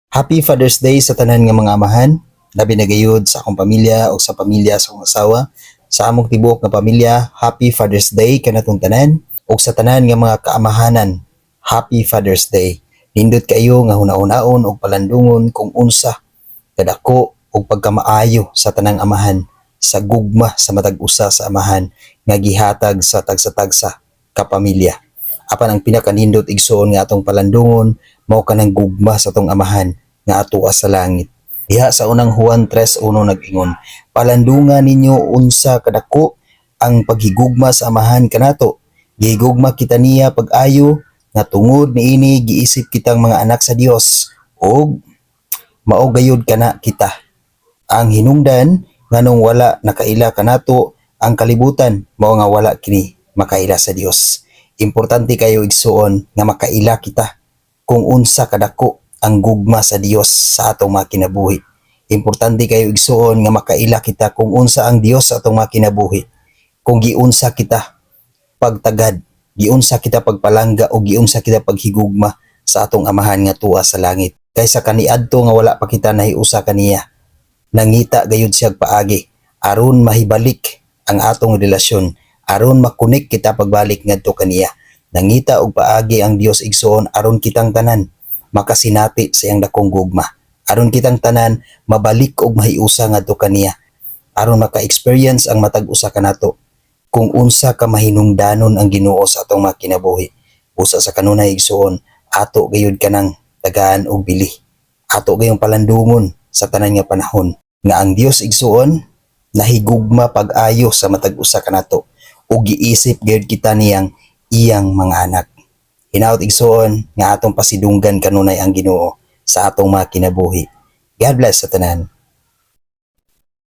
Happy Father's Day sa tanan nga mga amahan. Labi na gayud sa akong pamilya o sa pamilya sa akong asawa. Sa among tibuok nga pamilya, Happy Father's Day kanatong tanan. O sa tanan nga mga kaamahanan, Happy Father's Day. Nindot kayo nga hunaon-aon o palandungon kung unsa kadako o pagkamaayo sa tanang amahan, sa gugma sa matag usa sa amahan nga gihatag sa tagsa-tagsa kapamilya. Apan ang pinakanindot igsoon nga atong palandungon mao kanang gugma sa atong amahan nga atoa sa langit. Diha sa unang Juan 3:1 nag-ingon, palandungan ninyo unsa kadako ang paghigugma sa amahan kanato. Gihigugma kita niya pag-ayo nga tungod niini giisip kitang mga anak sa Dios og mao gayud kana kita. Ang hinungdan nganong wala nakaila kanato ang kalibutan mao nga wala kini makaila sa Dios. Importante kayo igsuon nga makaila kita kung unsa kadako ang gugma sa Dios sa atong mga kinabuhi. Importante kayo igsuon nga makaila kita kung unsa ang Dios sa atong mga kinabuhi. Kung giunsa kita pagtagad, giunsa kita pagpalangga o giunsa kita paghigugma sa atong amahan nga tuwa sa langit. Kaysa kaniadto nga wala pa kita nahiusa kaniya. Nangita gayud siya paagi aron mahibalik ang atong relasyon, aron makunik kita pagbalik ngadto kaniya. Nangita og paagi ang Dios igsoon aron kitang tanan makasinati sa iyang dakong gugma. Aron kitang tanan mabalik og mahiusa ngadto kaniya. Aron maka-experience ang matag usa kanato kung unsa ka mahinungdanon ang Ginoo sa atong mga kinabuhi. Usa sa kanunay igsoon, ato gayud kanang tagaan og bili. Ato gayong palandungon sa tanan nga panahon nga ang Dios igsuon nahigugma pag-ayo sa matag usa kanato ug giisip gayud kita niyang iyang mga anak. Hinaut igsuon nga atong pasidunggan kanunay ang Ginoo sa atong mga kinabuhi. God bless sa tanan.